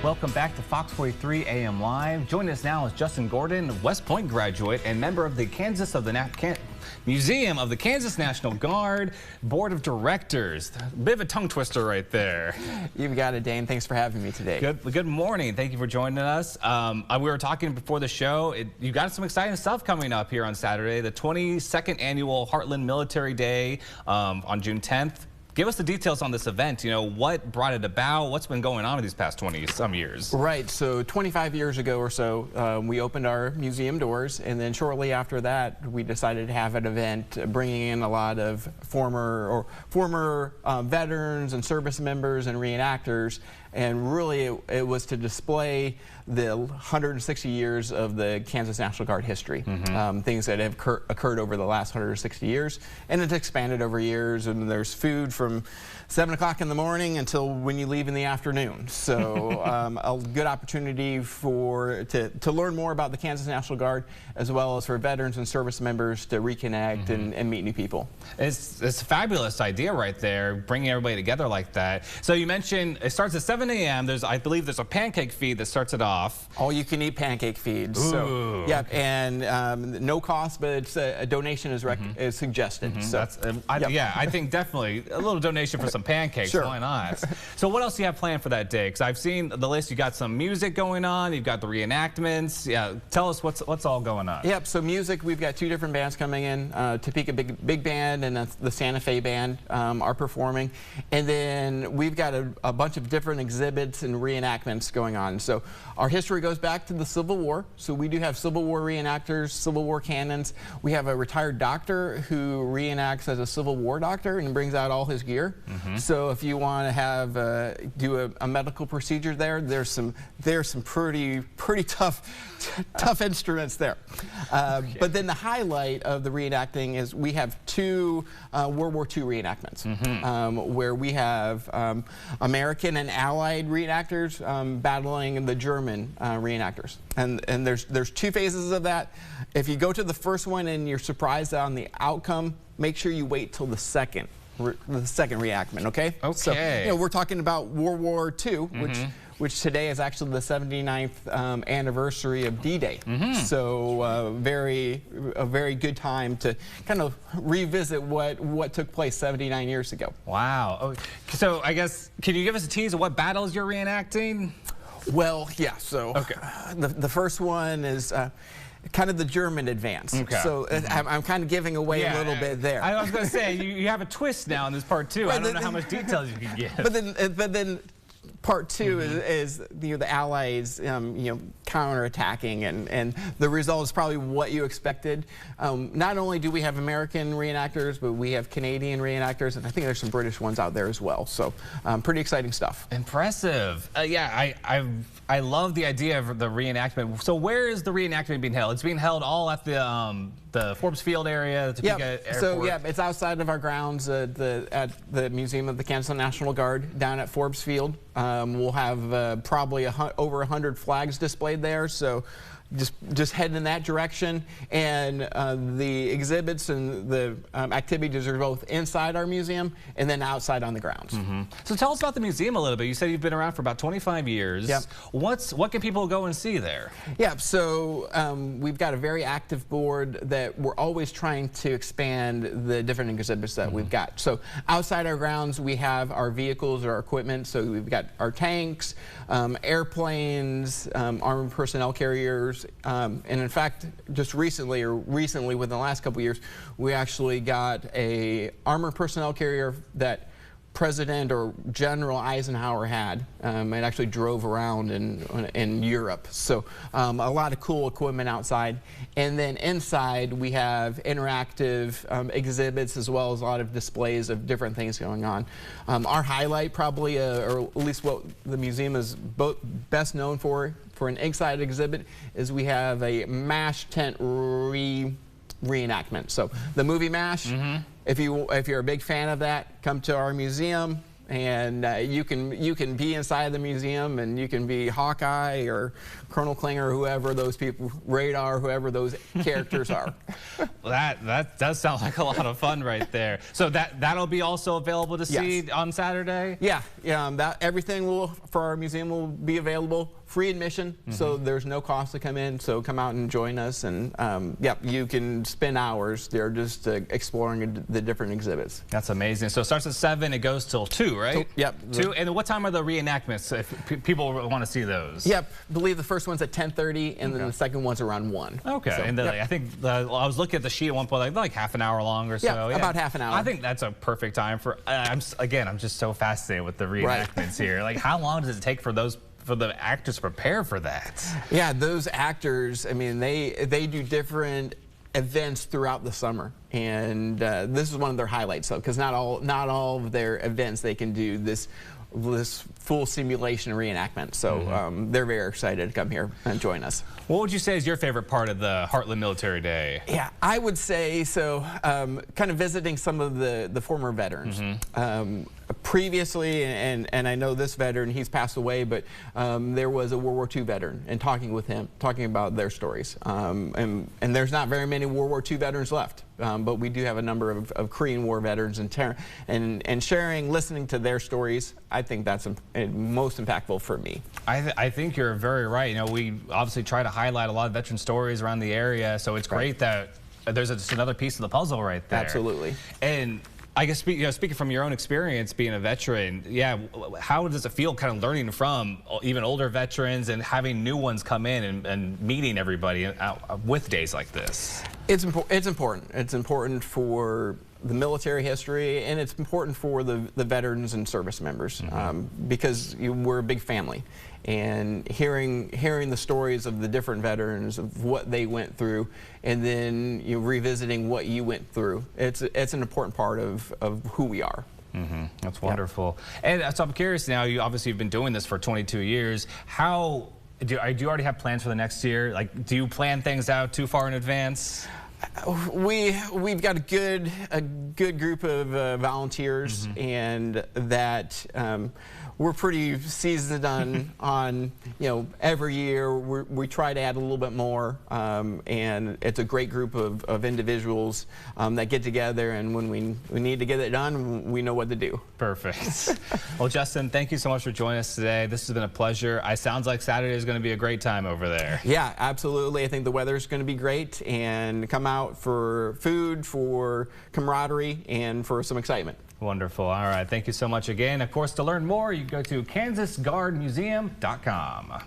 Welcome back to Fox 43 AM Live. Joining us now is Justin Gordon, West Point graduate and member of the Museum of the Kansas National Guard Board of Directors. A bit of a tongue twister right there. You've got it, Dane. Thanks for having me today. Good morning. Thank you for joining us. We were talking before the show. You got some exciting stuff coming up here on Saturday, the 22nd annual Heartland Military Day on June 10th. Give us the details on this event. You know, what brought it about? What's been going on in these past 20-some years? Right. So 25 years ago or so, we opened our museum doors, and then shortly after that, we decided to have an event bringing in a lot of former veterans and service members and reenactors. And really, it was to display the 160 years of the Kansas National Guard history, things that have occurred over the last 160 years. And it's expanded over years, and there's food from 7 o'clock in the morning until when you leave in the afternoon. So a good opportunity to learn more about the Kansas National Guard, as well as for veterans and service members to reconnect and meet new people. It's a fabulous idea right there, bringing everybody together like that. So you mentioned it starts at 7 a.m. I believe there's a pancake feed that starts it off. All you can eat pancake feeds. Ooh. So, yeah, and no cost, but it's a donation is suggested. So, yeah, I think definitely a little donation for some pancakes. Sure. Why not? So what else do you have planned for that day? Because I've seen the list. You got some music going on. You've got the reenactments. Yeah, tell us what's all going on. Yep. So music, we've got two different bands coming in. Topeka Big Band and the Santa Fe Band are performing, and then we've got a bunch of different exhibits and reenactments going on. So our history goes back to the Civil War. So we do have Civil War reenactors, Civil War cannons. We have a retired doctor who reenacts as a Civil War doctor and brings out all his gear. So if you want to have do a medical procedure there's some pretty tough instruments there. But then the highlight of the reenacting is we have two World War II reenactments, where we have American and Allied reenactors battling the German reenactors, and there's two phases of that. If you go to the first one and you're surprised on the outcome, make sure you wait till the second reenactment. Okay. Okay. So, you know, we're talking about World War II, which today is actually the 79th anniversary of D-Day. So a very good time to kind of revisit what took place 79 years ago. Wow. Oh, so I guess, can you give us a tease of what battles you're reenacting? Well, yeah. So the first one is kind of the German advance. Okay. So I'm kind of giving away a little bit there. I was going to say, you have a twist now in this part two. Right, I don't know how much details you can give. But then part two is the Allies counterattacking, and the result is probably what you expected. Not only do we have American reenactors, but we have Canadian reenactors, and I think there's some British ones out there as well. So pretty exciting stuff. Impressive. Yeah, I love the idea of the reenactment. So where is the reenactment being held? It's being held all at the Forbes Field area, the Topeka Airport. So yeah, it's outside of our grounds at the Museum of the Kansas National Guard down at Forbes Field. We'll have probably over 100 flags displayed there. So just head in that direction, and the exhibits and the activities are both inside our museum and then outside on the grounds. So tell us about the museum a little bit. You said you've been around for about 25 years. Yep. What can people go and see there? Yeah, so we've got a very active board that we're always trying to expand the different exhibits that we've got. So outside our grounds, we have our vehicles or our equipment. So we've got our tanks, airplanes, armored personnel carriers. And in fact, just recently within the last couple of years, we actually got a armored personnel carrier that President or General Eisenhower had. It actually drove around in Europe. So a lot of cool equipment outside. And then inside we have interactive exhibits, as well as a lot of displays of different things going on. Our highlight probably, or at least what the museum is best known for an inside exhibit, is we have a MASH tent reenactment. So the movie MASH, if you're a big fan of that, come to our museum, and you can be inside the museum, and you can be Hawkeye or Colonel Klinger, whoever those people, Radar, whoever those characters are. Well, that does sound like a lot of fun right there. So that'll be also available to see on Saturday? Yeah, everything for our museum will be available, free admission, so there's no cost to come in. So come out and join us, and you can spend hours there just exploring the different exhibits. That's amazing. So it starts at 7, it goes till 2, right? Yep. 2. And what time are the reenactments if people want to see those? Yep. I believe the first one's at 10:30, and then the second one's around 1. Okay. So, and I think I was looking at the sheet at one point, like half an hour long or so. Yeah, about half an hour. I think that's a perfect time for. I'm just so fascinated with the reenactments here. Like, how long does it take for the actors to prepare for that? Yeah, those actors, I mean, they do different events throughout the summer, and this is one of their highlights, though, because not all of their events they can do this full simulation reenactment. So they're very excited to come here and join us. What would you say is your favorite part of the Heartland Military Day? Yeah, I would say so. Kind of visiting some of the former veterans. Previously, and I know this veteran, he's passed away, but there was a World War II veteran, and talking with him, talking about their stories. And there's not very many World War II veterans left, but we do have a number of Korean War veterans, and sharing, listening to their stories, I think that's most impactful for me. I think you're very right. You know, we obviously try to highlight a lot of veteran stories around the area, so it's great that there's just another piece of the puzzle right there. Absolutely. And I guess speaking from your own experience being a veteran, how does it feel kind of learning from even older veterans and having new ones come in and meeting everybody with days like this? It's important. It's important for the military history, and it's important for the veterans and service members, because we're a big family. And hearing the stories of the different veterans, of what they went through, and then revisiting what you went through, it's an important part of who we are. That's wonderful. And so I'm curious now, you've been doing this for 22 years. How do you already have plans for the next year? Like, do you plan things out too far in advance? We've got a good group of volunteers, and that we're pretty seasoned on every year we try to add a little bit more, and it's a great group of individuals that get together, and when we need to get it done, we know what to do. Perfect. Well, Justin, thank you so much for joining us today. This has been a pleasure. It sounds like Saturday is going to be a great time over there. Yeah, absolutely. I think the weather's going to be great, and come out for food, for camaraderie, and for some excitement. Wonderful. All right. Thank you so much again. Of course, to learn more, you go to kansasguardmuseum.com.